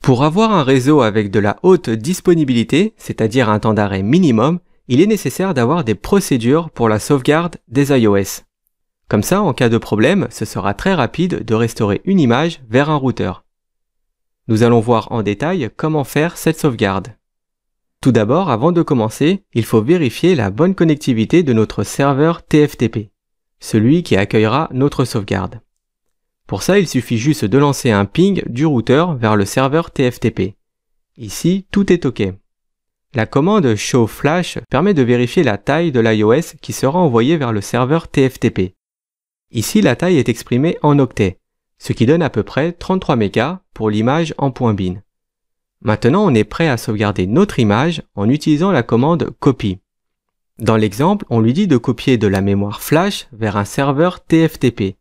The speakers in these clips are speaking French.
Pour avoir un réseau avec de la haute disponibilité, c'est-à-dire un temps d'arrêt minimum, il est nécessaire d'avoir des procédures pour la sauvegarde des iOS. Comme ça, en cas de problème, ce sera très rapide de restaurer une image vers un routeur. Nous allons voir en détail comment faire cette sauvegarde. Tout d'abord, avant de commencer, il faut vérifier la bonne connectivité de notre serveur TFTP, celui qui accueillera notre sauvegarde. Pour ça, il suffit juste de lancer un ping du routeur vers le serveur TFTP. Ici, tout est OK. La commande show flash permet de vérifier la taille de l'iOS qui sera envoyée vers le serveur TFTP. Ici, la taille est exprimée en octets, ce qui donne à peu près 33 mégas pour l'image en .bin. Maintenant, on est prêt à sauvegarder notre image en utilisant la commande copy. Dans l'exemple, on lui dit de copier de la mémoire flash vers un serveur TFTP.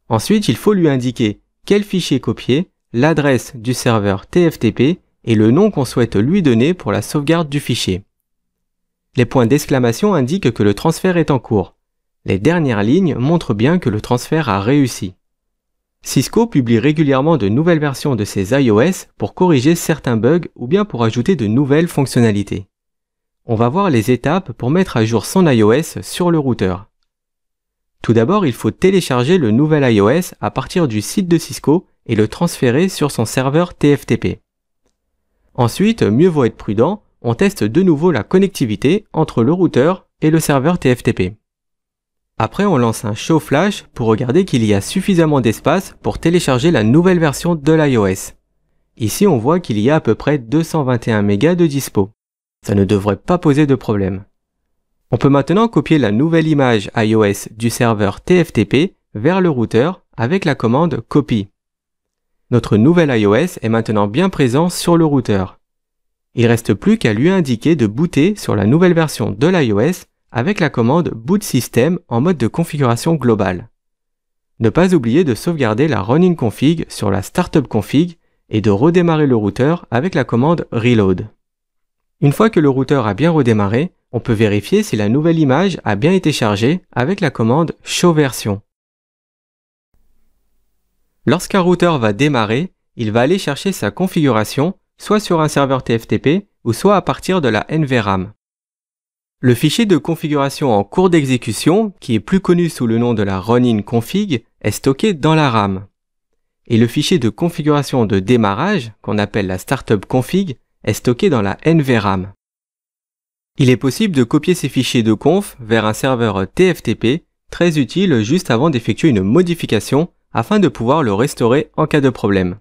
Ensuite, il faut lui indiquer quel fichier copier, l'adresse du serveur TFTP et le nom qu'on souhaite lui donner pour la sauvegarde du fichier. Les points d'exclamation indiquent que le transfert est en cours. Les dernières lignes montrent bien que le transfert a réussi. Cisco publie régulièrement de nouvelles versions de ses iOS pour corriger certains bugs ou bien pour ajouter de nouvelles fonctionnalités. On va voir les étapes pour mettre à jour son iOS sur le routeur. Tout d'abord, il faut télécharger le nouvel iOS à partir du site de Cisco et le transférer sur son serveur TFTP. Ensuite, mieux vaut être prudent, on teste de nouveau la connectivité entre le routeur et le serveur TFTP. Après, on lance un show flash pour regarder qu'il y a suffisamment d'espace pour télécharger la nouvelle version de l'iOS. Ici, on voit qu'il y a à peu près 221 mégas de dispo. Ça ne devrait pas poser de problème. On peut maintenant copier la nouvelle image iOS du serveur TFTP vers le routeur avec la commande copy. Notre nouvel iOS est maintenant bien présent sur le routeur. Il ne reste plus qu'à lui indiquer de booter sur la nouvelle version de l'iOS avec la commande boot system en mode de configuration globale. Ne pas oublier de sauvegarder la running config sur la startup config et de redémarrer le routeur avec la commande reload. Une fois que le routeur a bien redémarré, on peut vérifier si la nouvelle image a bien été chargée avec la commande show version. Lorsqu'un routeur va démarrer, il va aller chercher sa configuration soit sur un serveur TFTP ou soit à partir de la NVRAM. Le fichier de configuration en cours d'exécution, qui est plus connu sous le nom de la running config, est stocké dans la RAM. Et le fichier de configuration de démarrage, qu'on appelle la startup config, est stocké dans la NVRAM. Il est possible de copier ces fichiers de conf vers un serveur TFTP, très utile juste avant d'effectuer une modification afin de pouvoir le restaurer en cas de problème.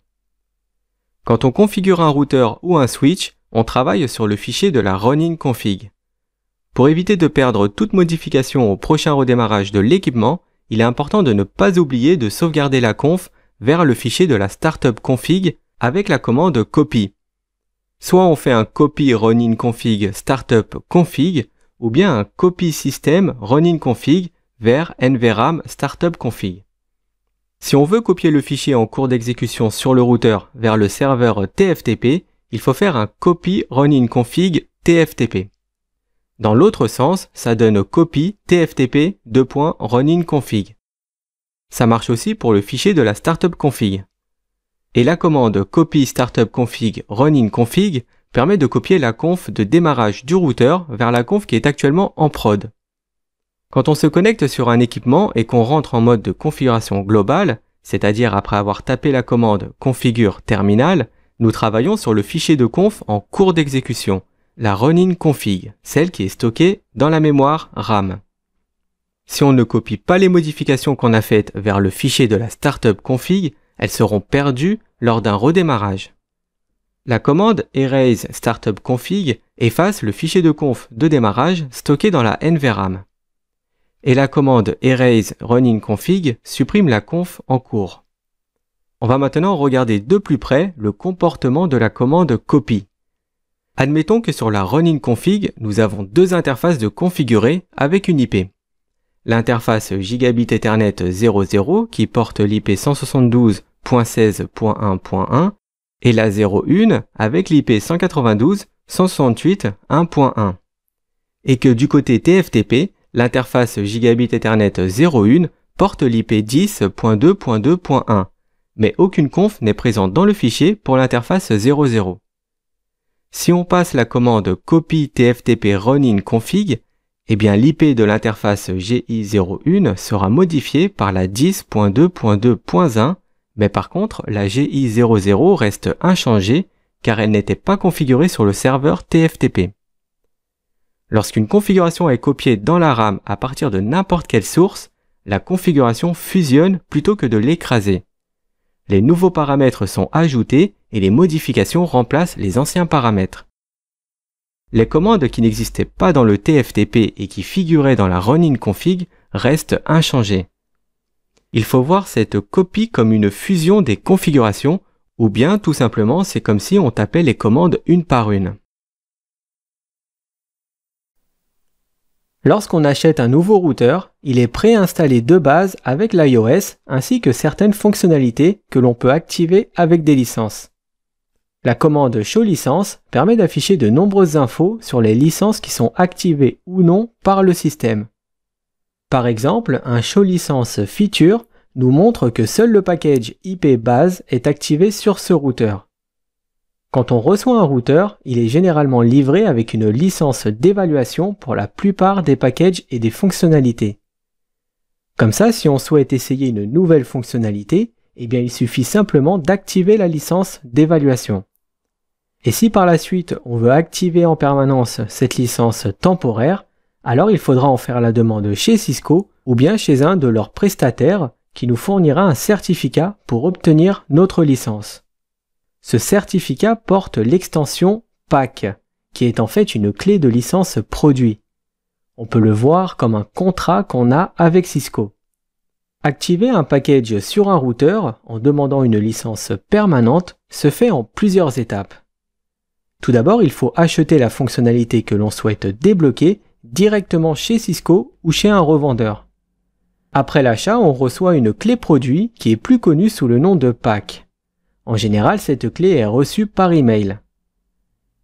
Quand on configure un routeur ou un switch, on travaille sur le fichier de la running config. Pour éviter de perdre toute modification au prochain redémarrage de l'équipement, il est important de ne pas oublier de sauvegarder la conf vers le fichier de la startup config avec la commande copy. Soit on fait un copy running config startup config ou bien un copy system running config vers nvram startup config. Si on veut copier le fichier en cours d'exécution sur le routeur vers le serveur TFTP, il faut faire un copy running config TFTP. Dans l'autre sens, ça donne copy tftp running config. Ça marche aussi pour le fichier de la startup config. Et la commande copy startup config running config permet de copier la conf de démarrage du routeur vers la conf qui est actuellement en prod. Quand on se connecte sur un équipement et qu'on rentre en mode de configuration globale, c'est-à-dire après avoir tapé la commande configure terminal, nous travaillons sur le fichier de conf en cours d'exécution, la running config, celle qui est stockée dans la mémoire RAM. Si on ne copie pas les modifications qu'on a faites vers le fichier de la startup config, elles seront perdues lors d'un redémarrage. La commande erase startup config efface le fichier de conf de démarrage stocké dans la NVRAM. Et la commande erase running config supprime la conf en cours. On va maintenant regarder de plus près le comportement de la commande copy. Admettons que sur la running config, nous avons deux interfaces de configurer avec une IP. L'interface Gigabit Ethernet 00 qui porte l'IP 172.16.1.1 et la 01 avec l'IP 192.168.1.1. Et que du côté TFTP, l'interface Gigabit Ethernet 01 porte l'IP 10.2.2.1, mais aucune conf n'est présente dans le fichier pour l'interface 00. Si on passe la commande copy tftp running config, eh bien l'IP de l'interface GI01 sera modifiée par la 10.2.2.1, mais par contre la GI00 reste inchangée car elle n'était pas configurée sur le serveur TFTP. Lorsqu'une configuration est copiée dans la RAM à partir de n'importe quelle source, la configuration fusionne plutôt que de l'écraser. Les nouveaux paramètres sont ajoutés et les modifications remplacent les anciens paramètres. Les commandes qui n'existaient pas dans le TFTP et qui figuraient dans la running config restent inchangées. Il faut voir cette copie comme une fusion des configurations ou bien tout simplement c'est comme si on tapait les commandes une par une. Lorsqu'on achète un nouveau routeur, il est préinstallé de base avec l'iOS ainsi que certaines fonctionnalités que l'on peut activer avec des licences. La commande show licence permet d'afficher de nombreuses infos sur les licences qui sont activées ou non par le système. Par exemple, un show licence feature nous montre que seul le package IP base est activé sur ce routeur. Quand on reçoit un routeur, il est généralement livré avec une licence d'évaluation pour la plupart des packages et des fonctionnalités. Comme ça, si on souhaite essayer une nouvelle fonctionnalité, eh bien il suffit simplement d'activer la licence d'évaluation. Et si par la suite on veut activer en permanence cette licence temporaire, alors il faudra en faire la demande chez Cisco ou bien chez un de leurs prestataires qui nous fournira un certificat pour obtenir notre licence. Ce certificat porte l'extension PAC, qui est en fait une clé de licence produit. On peut le voir comme un contrat qu'on a avec Cisco. Activer un package sur un routeur en demandant une licence permanente se fait en plusieurs étapes. Tout d'abord, il faut acheter la fonctionnalité que l'on souhaite débloquer directement chez Cisco ou chez un revendeur. Après l'achat, on reçoit une clé produit qui est plus connue sous le nom de PAC. En général, cette clé est reçue par email.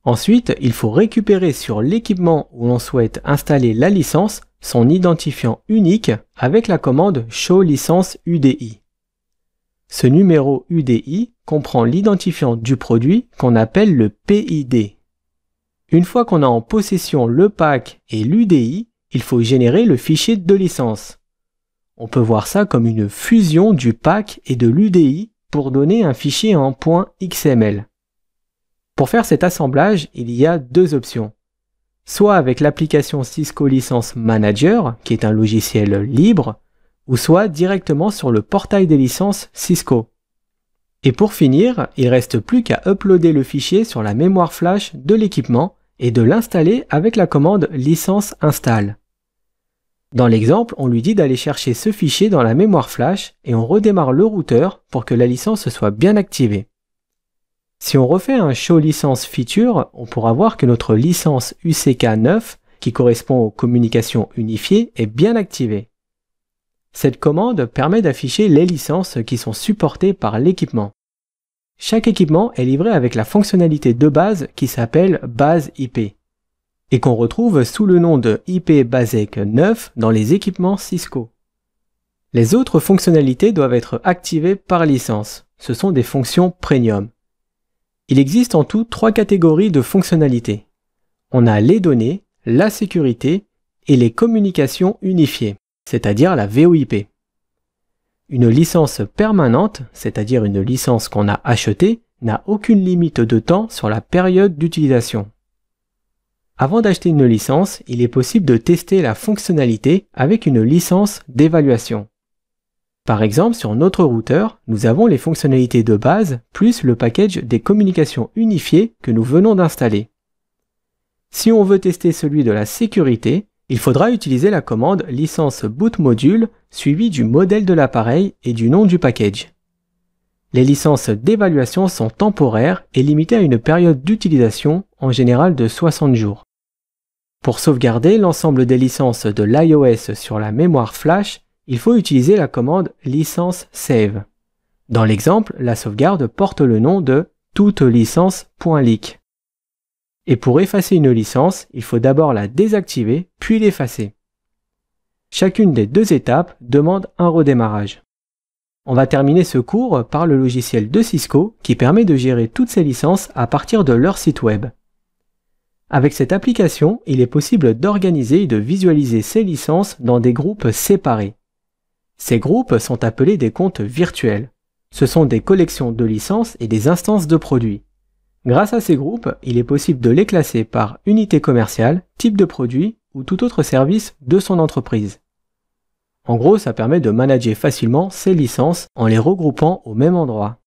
Ensuite, il faut récupérer sur l'équipement où l'on souhaite installer la licence son identifiant unique avec la commande show licence UDI. Ce numéro UDI comprend l'identifiant du produit qu'on appelle le PID. Une fois qu'on a en possession le PAC et l'UDI, il faut générer le fichier de licence. On peut voir ça comme une fusion du PAC et de l'UDI pour donner un fichier en .xml. Pour faire cet assemblage, il y a deux options. Soit avec l'application Cisco License Manager, qui est un logiciel libre, ou soit directement sur le portail des licences Cisco. Et pour finir, il reste plus qu'à uploader le fichier sur la mémoire flash de l'équipement et de l'installer avec la commande licence install. Dans l'exemple, on lui dit d'aller chercher ce fichier dans la mémoire flash et on redémarre le routeur pour que la licence soit bien activée. Si on refait un show licence feature, on pourra voir que notre licence UCK9, qui correspond aux communications unifiées, est bien activée. Cette commande permet d'afficher les licences qui sont supportées par l'équipement. Chaque équipement est livré avec la fonctionnalité de base qui s'appelle base IP et qu'on retrouve sous le nom de IP Basec 9 dans les équipements Cisco. Les autres fonctionnalités doivent être activées par licence. Ce sont des fonctions premium. Il existe en tout 3 catégories de fonctionnalités. On a les données, la sécurité et les communications unifiées, c'est-à-dire la VoIP. Une licence permanente, c'est-à-dire une licence qu'on a achetée, n'a aucune limite de temps sur la période d'utilisation. Avant d'acheter une licence, il est possible de tester la fonctionnalité avec une licence d'évaluation. Par exemple, sur notre routeur, nous avons les fonctionnalités de base plus le package des communications unifiées que nous venons d'installer. Si on veut tester celui de la sécurité, il faudra utiliser la commande licence boot module suivie du modèle de l'appareil et du nom du package. Les licences d'évaluation sont temporaires et limitées à une période d'utilisation, en général de 60 jours. Pour sauvegarder l'ensemble des licences de l'iOS sur la mémoire flash, il faut utiliser la commande licence save. Dans l'exemple, la sauvegarde porte le nom de toutes-licences.leak. Et pour effacer une licence, il faut d'abord la désactiver, puis l'effacer. Chacune des deux étapes demande un redémarrage. On va terminer ce cours par le logiciel de Cisco qui permet de gérer toutes ces licences à partir de leur site web. Avec cette application, il est possible d'organiser et de visualiser ces licences dans des groupes séparés. Ces groupes sont appelés des comptes virtuels. Ce sont des collections de licences et des instances de produits. Grâce à ces groupes, il est possible de les classer par unité commerciale, type de produit ou tout autre service de son entreprise. En gros, ça permet de manager facilement ces licences en les regroupant au même endroit.